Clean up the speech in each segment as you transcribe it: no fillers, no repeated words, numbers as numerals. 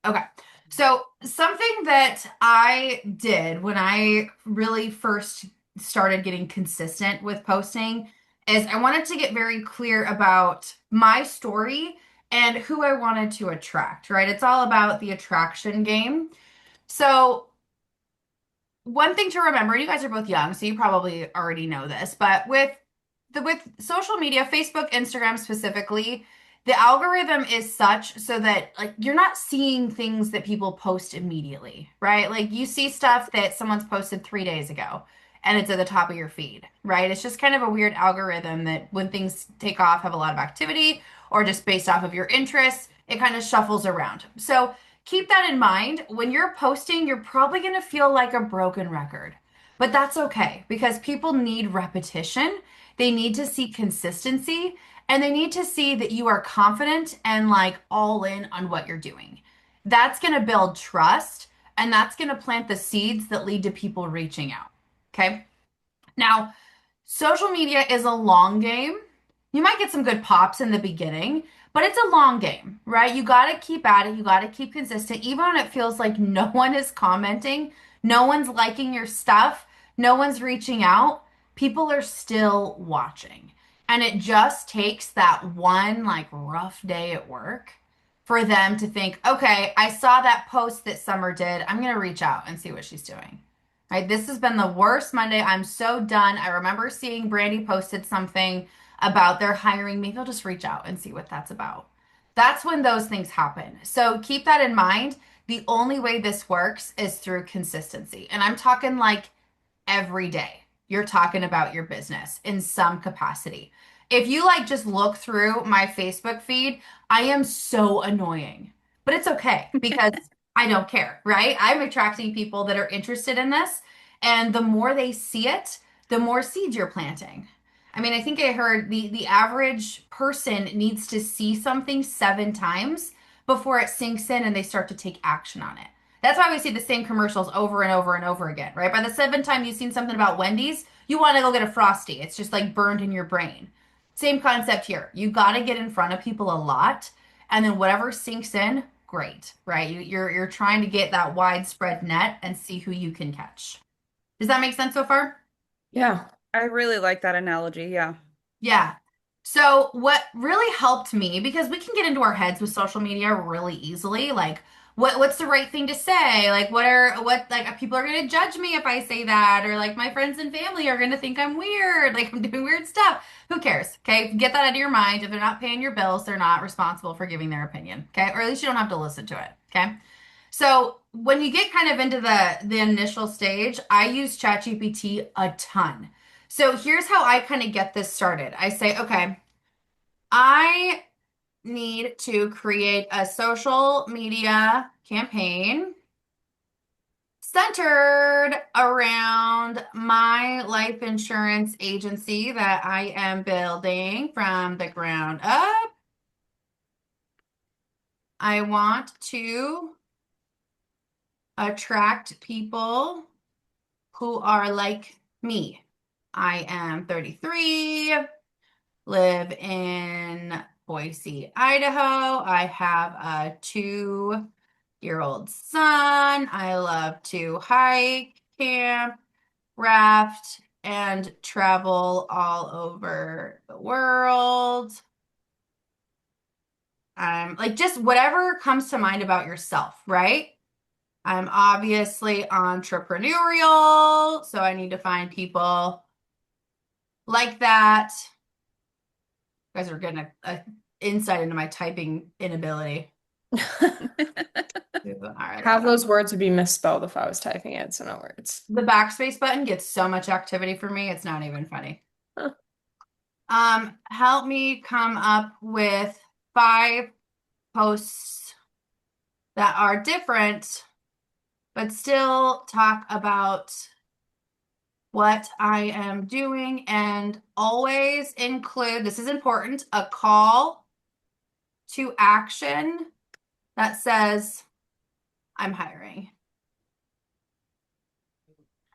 Okay. So something that I did when I really first started getting consistent with posting is I wanted to get very clear about my story and who I wanted to attract, right? It's all about the attraction game. So one thing to remember, you guys are both young, so you probably already know this, but with social media, Facebook, Instagram specifically, the algorithm is such so that like you're not seeing things that people post immediately, right? Like you see stuff that someone's posted 3 days ago and it's at the top of your feed, right? It's just kind of a weird algorithm that when things take off, have a lot of activity, or just based off of your interests, it kind of shuffles around. So keep that in mind. When you're posting, you're probably going to feel like a broken record. But that's okay because people need repetition. They need to see consistency and they need to see that you are confident and like all in on what you're doing. That's going to build trust and that's going to plant the seeds that lead to people reaching out. Okay. Now, social media is a long game. You might get some good pops in the beginning, but it's a long game, right? You got to keep at it. You got to keep consistent. Even when it feels like no one is commenting, no one's liking your stuff, no one's reaching out, people are still watching. And it just takes that one like rough day at work for them to think, okay, I saw that post that Summer did. I'm going to reach out and see what she's doing. Right, this has been the worst Monday. I'm so done. I remember seeing Brandy posted something about their hiring. Maybe I'll just reach out and see what that's about. That's when those things happen. So keep that in mind. The only way this works is through consistency. And I'm talking like every day. You're talking about your business in some capacity. If you like just look through my Facebook feed, I am so annoying. But it's okay because I don't care, right? I'm attracting people that are interested in this, and the more they see it, the more seeds you're planting. I mean, I think I heard the average person needs to see something 7 times before it sinks in and they start to take action on it. That's why we see the same commercials over and over and over again, right? By the 7th time you've seen something about Wendy's, you want to go get a Frosty. It's just like burned in your brain. Same concept here. You got to get in front of people a lot, and then whatever sinks in, great, right? You're trying to get that widespread net and see who you can catch. Does that make sense so far? Yeah. I really like that analogy. Yeah. Yeah. So what really helped me, because we can get into our heads with social media really easily, like what's the right thing to say? Like what like people are gonna judge me if I say that, or like my friends and family are gonna think I'm weird, like I'm doing weird stuff. Who cares? Okay, get that out of your mind. If they're not paying your bills, they're not responsible for giving their opinion. Okay, or at least you don't have to listen to it. Okay. So when you get kind of into the initial stage, I use ChatGPT a ton. So here's how I kind of get this started. I say, okay, I need to create a social media campaign centered around my life insurance agency that I am building from the ground up. I want to attract people who are like me. I am 33, live in Boise, Idaho. I have a 2-year old son. I love to hike, camp, raft, and travel all over the world. Like just whatever comes to mind about yourself, right? I'm obviously entrepreneurial, so I need to find people like that. You guys are getting a insight into my typing inability. All right, I Half got those words would be misspelled if I was typing it, so no words. the backspace button gets so much activity for me, it's not even funny. Huh. Help me come up with 5 posts that are different, but still talk about what I am doing and always include, this is important, a call to action that says, I'm hiring.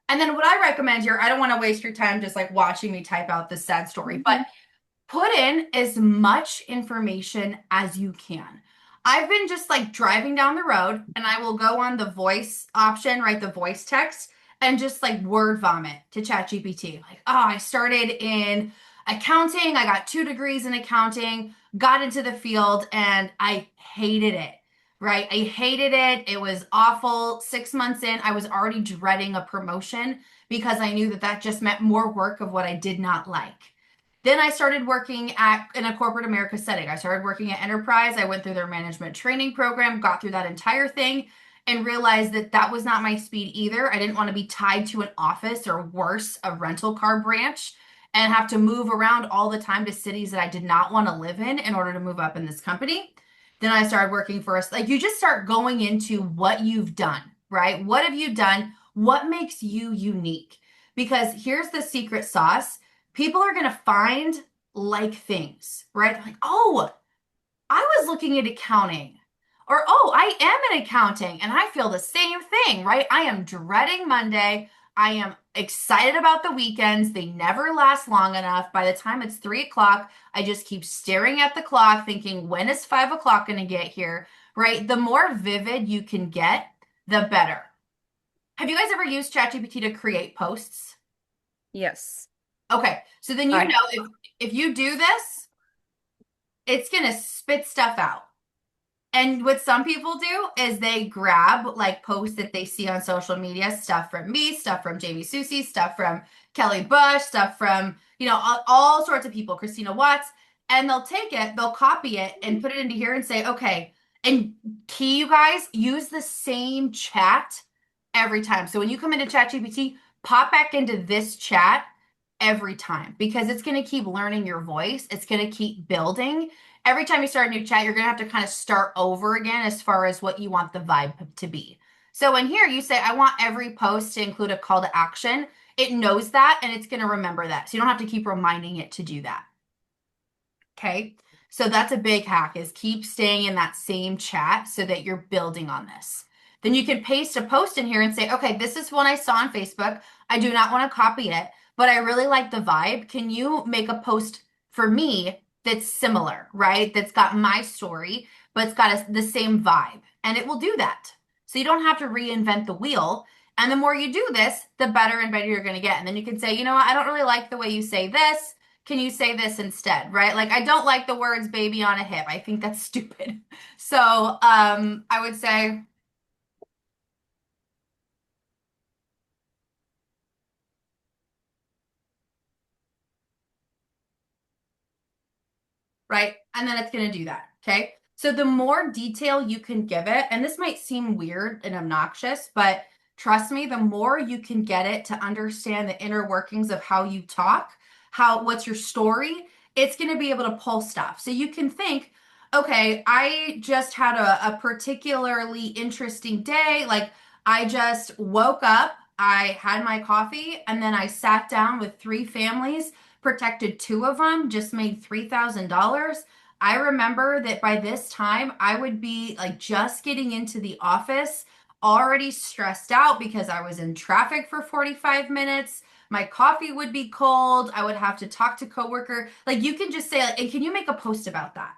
And then what I recommend here, I don't want to waste your time just like watching me type out this sad story, but Mhm. put in as much information as you can. I've been just like driving down the road and I will go on the voice option, right? The voice text and just like word vomit to ChatGPT. Like, oh, I started in accounting. I got 2 degrees in accounting, got into the field and I hated it, right? I hated it. It was awful. 6 months in, I was already dreading a promotion because I knew that that just meant more work of what I did not like. Then I started working at in a corporate America setting. I started working at Enterprise. I went through their management training program, got through that entire thing, and realized that that was not my speed either. I didn't want to be tied to an office or worse, a rental car branch, and have to move around all the time to cities that I did not want to live in order to move up in this company. Then I started working for us. Like you just start going into what you've done, right? What have you done? What makes you unique? Because here's the secret sauce, people are going to find like things, right? Like, oh, I was looking at accounting. Or, oh, I am in accounting and I feel the same thing, right? I am dreading Monday. I am excited about the weekends. They never last long enough. By the time it's 3 o'clock, I just keep staring at the clock, thinking, when is 5 o'clock going to get here, right? The more vivid you can get, the better. Have you guys ever used ChatGPT to create posts? Yes. Okay, so then you I know if you do this, it's gonna spit stuff out. And what some people do is they grab like posts that they see on social media, stuff from me, stuff from Jamie Susie, stuff from Kelly Bush, stuff from, all sorts of people, Christina Watts, and they'll take it, they'll copy it and put it into here and say, okay, and key, you guys, use the same chat every time. So when you come into ChatGPT, pop back into this chat every time because it's going to keep learning your voice. It's going to keep building. Every time you start a new chat, you're going to have to kind of start over again as far as what you want the vibe to be. So in here, you say, I want every post to include a call to action. It knows that and it's going to remember that. So you don't have to keep reminding it to do that. Okay. So that's a big hack is keep staying in that same chat so that you're building on this. Then you can paste a post in here and say, okay, this is one I saw on Facebook. I do not want to copy it, but I really like the vibe. Can you make a post for me that's similar, right? That's got my story, but it's got the same vibe. And it will do that. So you don't have to reinvent the wheel. And the more you do this, the better and better you're going to get. And then you can say, you know what? I don't really like the way you say this. Can you say this instead, right? Like I don't like the words baby on a hip. I think that's stupid. So I would say, right? And then it's going to do that. Okay. So the more detail you can give it, and this might seem weird and obnoxious, but trust me, the more you can get it to understand the inner workings of how you talk, what's your story, it's going to be able to pull stuff. So you can think, okay, I just had a particularly interesting day. Like I just woke up, I had my coffee, and then I sat down with 3 families, protected 2 of them, just made $3,000. I remember that by this time, I would be like just getting into the office, already stressed out because I was in traffic for 45 minutes. My coffee would be cold. I would have to talk to coworker. Like you can just say, like, and can you make a post about that?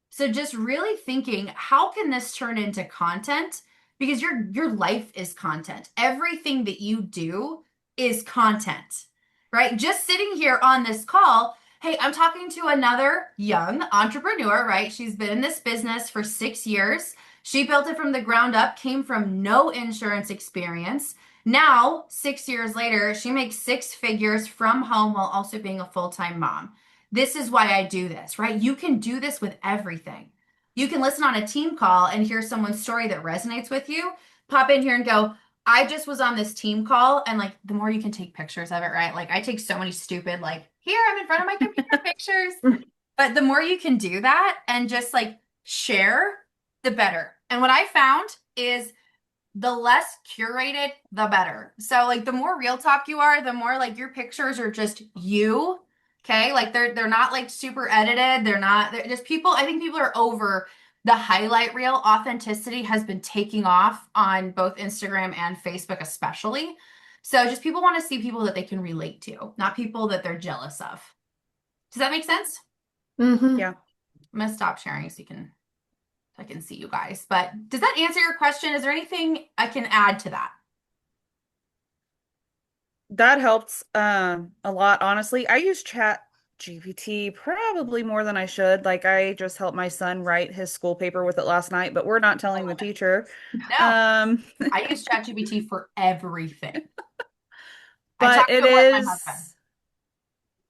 So just really thinking, how can this turn into content? Because your life is content. Everything that you do is content, right? Just sitting here on this call, hey, I'm talking to another young entrepreneur, right? She's been in this business for 6 years. She built it from the ground up, came from no insurance experience. Now, 6 years later, she makes 6 figures from home while also being a full-time mom. This is why I do this, right? You can do this with everything. You can listen on a team call and hear someone's story that resonates with you. Pop in here and go, I just was on this team call. And like, the more you can take pictures of it, right? Like, I take so many stupid, like, here, I'm in front of my computer pictures. But the more you can do that and just like share, the better. And what I found is the less curated, the better. So like the more real talk you are, the more like your pictures are just you. Okay. Like they're not like super edited. They're just people. I think people are over the highlight reel. Authenticity has been taking off on both Instagram and Facebook, especially. So just people want to see people that they can relate to, not people that they're jealous of. Does that make sense? Mhm. Yeah. I'm gonna stop sharing so you can I can see you guys. But does that answer your question? Is there anything I can add to that? That helps a lot, honestly. I use Chat GPT probably more than I should. Like I just helped my son write his school paper with it last night, but we're not I telling the love it. teacher. No, Um, I use ChatGPT for everything. I but talk to it more than my husband.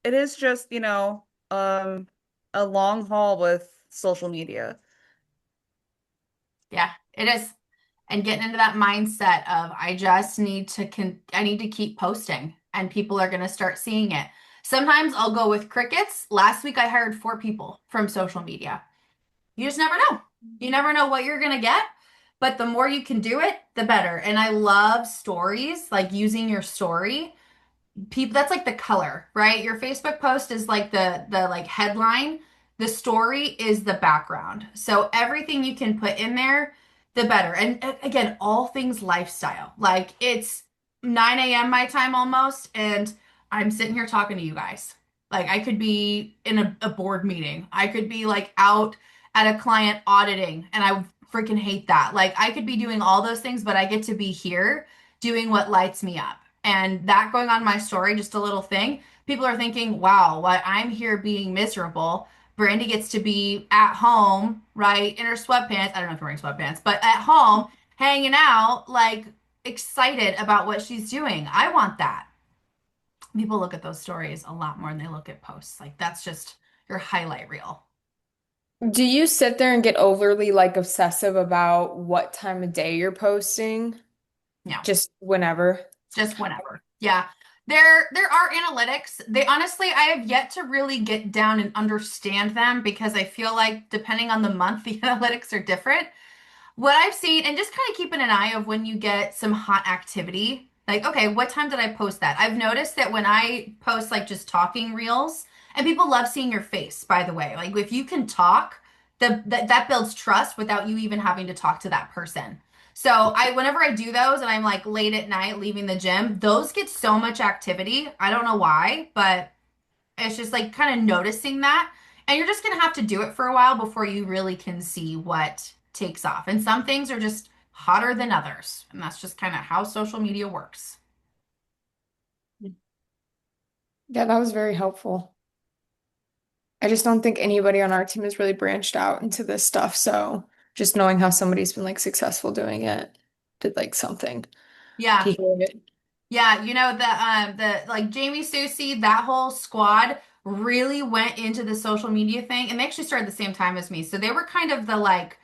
it is just, a long haul with social media. Yeah, it is. And getting into that mindset of I just need to I need to keep posting and people are going to start seeing it. Sometimes I'll go with crickets. Last week I hired 4 people from social media. You just never know. You never know what you're going to get, but the more you can do it, the better. And I love stories, like using your story people that's like the color, right? Your Facebook post is like the like headline. The story is the background. So everything you can put in there, the better. And again, all things lifestyle. Like it's 9 a.m. my time almost, and I'm sitting here talking to you guys. Like I could be in a board meeting. I could be like out at a client auditing, and I freaking hate that. Like I could be doing all those things, but I get to be here doing what lights me up. And that going on my story, just a little thing, people are thinking, wow, what I'm here being miserable. Brandy gets to be at home, right, in her sweatpants. I don't know if you're wearing sweatpants, but at home, hanging out, like excited about what she's doing. I want that. People look at those stories a lot more than they look at posts. Like that's just your highlight reel. Do you sit there and get overly like obsessive about what time of day you're posting? Yeah. Just whenever? Just whenever. Yeah. There are analytics. They honestly, I have yet to really get down and understand them because I feel like depending on the month, the analytics are different. What I've seen, and just kind of keeping an eye of when you get some hot activity, like, okay, what time did I post that? I've noticed that when I post like just talking reels, and people love seeing your face, by the way. Like if you can talk, that builds trust without you even having to talk to that person. So whenever I do those and I'm like late at night leaving the gym, those get so much activity. I don't know why, but it's just like kind of noticing that. And you're just gonna have to do it for a while before you really can see what takes off. And some things are just hotter than others. And that's just kind of how social media works. Yeah, that was very helpful. I just don't think anybody on our team has really branched out into this stuff. So just knowing how somebody's been like successful doing it did like something Yeah. to hear it. Yeah, the like Jamie Susie, that whole squad really went into the social media thing and they actually started the same time as me. So they were kind of the like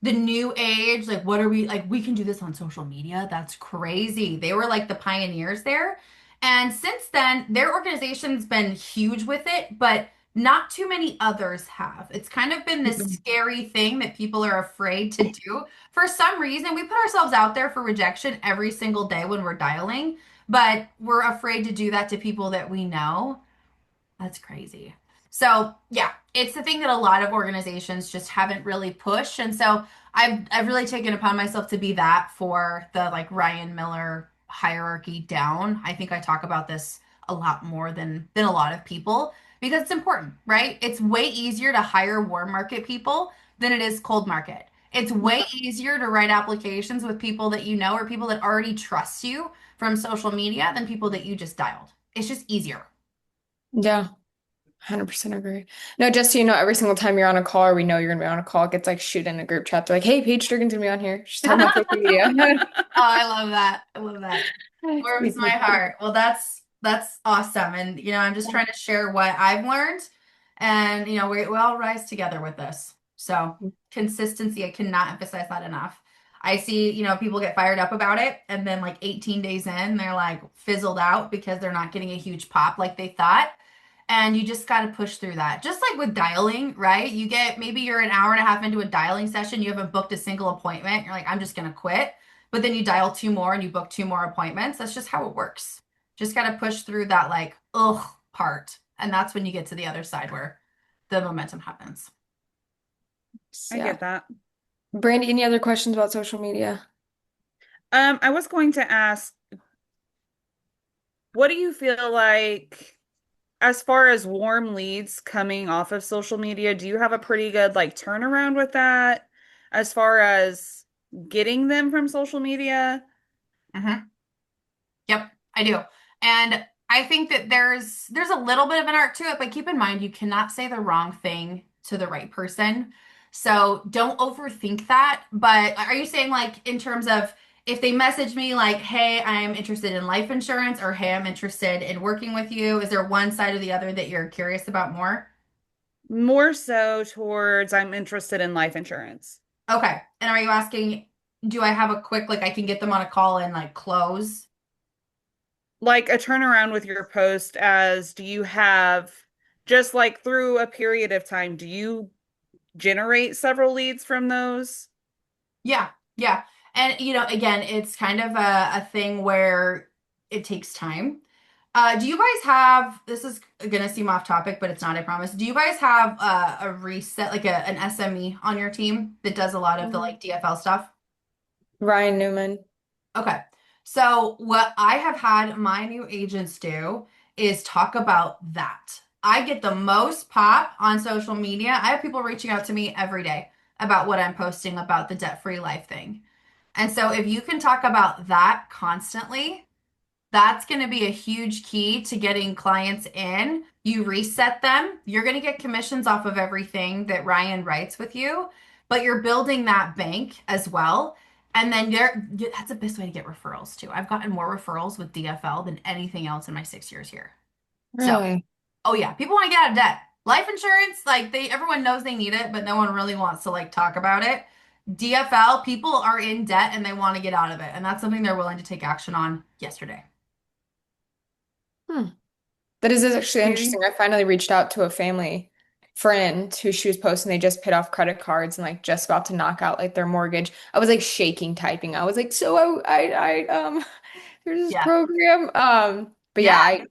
the new age, like what are we like we can do this on social media. That's crazy. They were like the pioneers there. And since then, their organization's been huge with it, but not too many others have. It's kind of been this scary thing that people are afraid to do. For some reason, we put ourselves out there for rejection every single day when we're dialing, but we're afraid to do that to people that we know. That's crazy. So, yeah, it's the thing that a lot of organizations just haven't really pushed. And so I've really taken upon myself to be that for the like Ryan Miller hierarchy down. I think I talk about this a lot more than a lot of people because it's important, right? It's way easier to hire warm market people than it is cold market. It's way easier to write applications with people that you know or people that already trust you from social media than people that you just dialed. It's just easier. Yeah, 100% agree. No, just so you know, every single time you're on a call or we know you're gonna be on a call, it gets like shoot in a group chat. They're like, hey, Paige Durgan's gonna be on here. She's talking about social media. Oh, I love that. I love that. Warms my heart. Well, that's awesome. And I'm just trying to share what I've learned, and we all rise together with this. So consistency, I cannot emphasize that enough. I see, people get fired up about it, and then like 18 days in, they're like fizzled out because they're not getting a huge pop like they thought. And you just got to push through that. Just like with dialing, right? Maybe you're an hour and a half into a dialing session, you haven't booked a single appointment. You're like, I'm just going to quit. But then you dial 2 more and you book 2 more appointments. That's just how it works. Just got to push through that like, ugh part. And that's when you get to the other side where the momentum happens. I Yeah. get that. Brandy, any other questions about social media? I was going to ask, what do you feel like as far as warm leads coming off of social media, do you have a pretty good like turnaround with that? As far as getting them from social media, Hmm. Yep, I do. And I think that there's a little bit of an art to it, but keep in mind you cannot say the wrong thing to the right person. So don't overthink that. But are you saying like in terms of if they message me like, "Hey, I'm interested in life insurance," or "Hey, I'm interested in working with you," is there one side or the other that you're curious about more? more so towards I'm interested in life insurance. Okay. And are you asking, do I have a quick like I can get them on a call and like close? Like a turnaround with your post as do you have just like through a period of time, do you generate several leads from those? Yeah, yeah. And again, it's kind of a thing where it takes time. Do you guys have, this is gonna seem off topic, but it's not, I promise. Do you guys have a reset, like an SME on your team that does a lot of the Mhm. like DFL stuff? Ryan Newman. Okay. So what I have had my new agents do is talk about that. I get the most pop on social media. I have people reaching out to me every day about what I'm posting about the debt-free life thing. And so if you can talk about that constantly, that's going to be a huge key to getting clients in. You reset them. You're going to get commissions off of everything that Ryan writes with you, but you're building that bank as well. And then that's the best way to get referrals too. I've gotten more referrals with DFL than anything else in my 6 years here. So, Really? oh yeah, people want to get out of debt. Life insurance, like everyone knows they need it, but no one really wants to like talk about it. DFL, people are in debt and they want to get out of it. And that's something they're willing to take action on yesterday. Hmm. That is actually Very interesting. I finally reached out to a family friend who she was posting they just paid off credit cards and like just about to knock out like their mortgage. I was like shaking typing. I was like, so there's this Yeah. program. But Yeah. yeah, I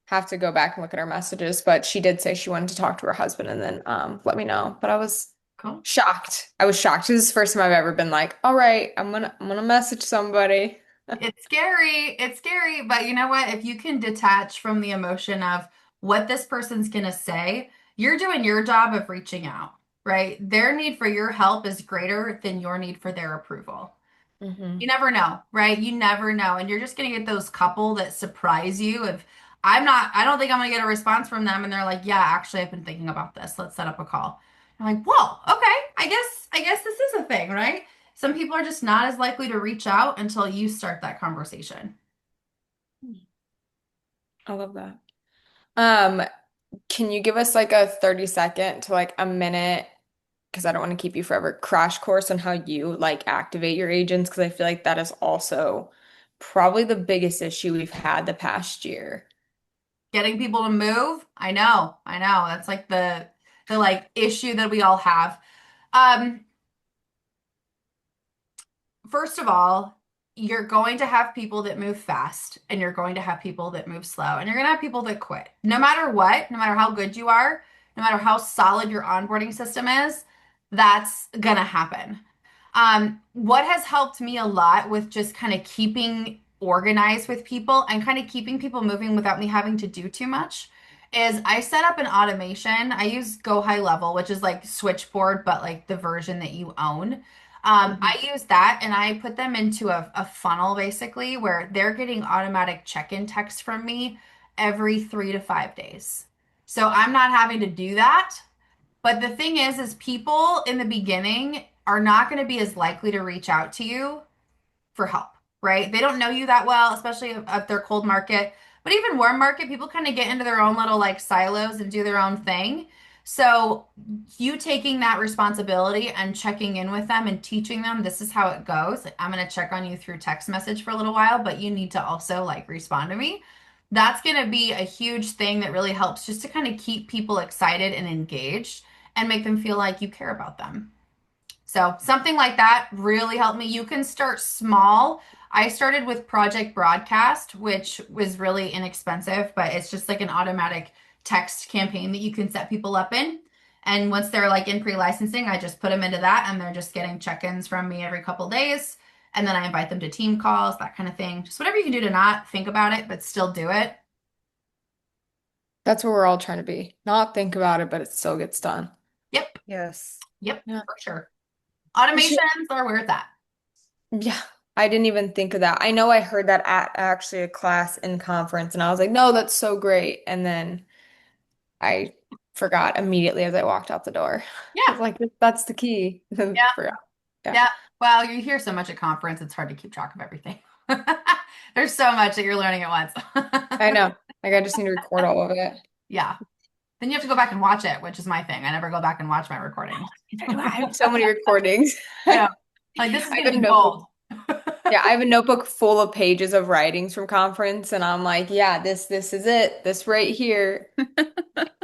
have to go back and look at her messages. But she did say she wanted to talk to her husband and then let me know. But I was Cool. shocked. I was shocked. This is the first time I've ever been like, all right, I'm gonna message somebody. It's scary. It's scary. But you know what? If you can detach from the emotion of what this person's going to say, you're doing your job of reaching out, right? Their need for your help is greater than your need for their approval. You Hmm. never know, right? You never know. And you're just going to get those couple that surprise you. If I don't think I'm going to get a response from them. And they're like, yeah, actually, I've been thinking about this. Let's set up a call. I'm like, whoa, okay. I guess this is a thing, right? Some people are just not as likely to reach out until you start that conversation. I love that. Um, Can you give us like a 30-second to like a minute, because I don't want to keep you forever, crash course on how you like activate your agents? Because I feel like that is also probably the biggest issue we've had the past year. Getting people to move, I know. That's like the like issue that we all have. Um, First of all, you're going to have people that move fast and you're going to have people that move slow and you're going to have people that quit. No matter what, no matter how good you are, no matter how solid your onboarding system is, that's going to happen. What has helped me a lot with just kind of keeping organized with people and kind of keeping people moving without me having to do too much is I set up an automation. I use Go High Level, which is like Switchboard, but like the version that you own. Mhm. I use that and I put them into a funnel basically where they're getting automatic check-in text from me every 3 to 5 days. So I'm not having to do that. But the thing is people in the beginning are not going to be as likely to reach out to you for help, right? They don't know you that well, especially if they're cold market. But even warm market, people kind of get into their own little like silos and do their own thing. So you taking that responsibility and checking in with them and teaching them this is how it goes. Like, I'm going to check on you through text message for a little while, but you need to also like respond to me. That's going to be a huge thing that really helps just to kind of keep people excited and engaged and make them feel like you care about them. So something like that really helped me. You can start small. I started with Project Broadcast, which was really inexpensive, but it's just like an automatic text campaign that you can set people up in. And once they're like in pre-licensing, I just put them into that and they're just getting check-ins from me every couple days. And then I invite them to team calls, that kind of thing. Just whatever you can do to not think about it, but still do it. That's what we're all trying to be. Not think about it, but it still gets done. Yep. yes. Yep. Yeah. For sure. Automations are where it's at. Yeah, I didn't even think of that. I know I heard that at actually a class in conference, and I was like, no, that's so great. And then I forgot immediately as I walked out the door. I was Yeah. like, that's the key. Then Yeah. forgot. Yeah, Yeah. Well, you hear so much at conference, it's hard to keep track of everything. There's so much that you're learning at I once. know. Like, I just need to record all of it. Yeah. Then you have to go back and watch it, which is my thing. I never go back and watch my recordings. I have so many recordings. Yeah. I Like this is have gonna a be notebook. gold. Yeah, I have a notebook full of pages of writings from conference, and I'm like, yeah, this is it. This right here.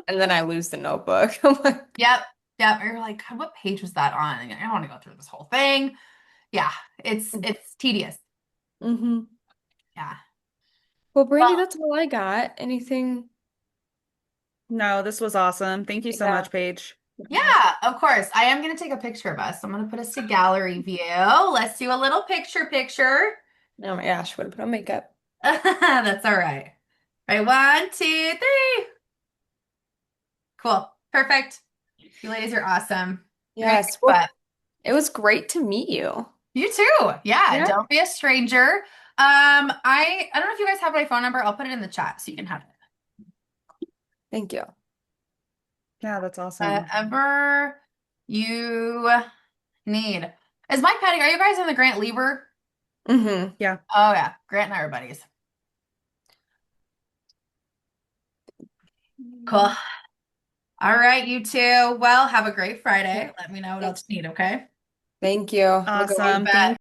And then I lose the notebook. I'm like, Yep. Yep. You're like, "God, what page was that on?" And I don't want to go through this whole thing. Yeah, it's tedious. mm-hmm. Yeah. Well, Brandy, Well, that's all I got. Anything? No, this was awesome. Thank you so Yeah. much, Paige. yeah, of course. I am gonna take a picture of us. I'm gonna put us to gallery view. Let's do a little picture. Oh my gosh, would have put on makeup. That's all right. All right, 1, 2, 3. Cool. Perfect. You ladies are awesome. You're gonna kick Yes. Well, butt. it was great to meet you. You too. Yeah, Yeah. don't be a stranger. I don't know if you guys have my phone number. I'll put it in the chat so you can have it. Thank you. Yeah, that's awesome. Ever you need. Is Mike Petty, are you guys in the Grant Lieber? Mm-hmm. Yeah. Oh yeah, Grant and I are buddies. Cool. All right, you two. Well, have a great Friday. Let me know what else you need, okay? Thank you. Have a good one. Awesome. Bet. Thank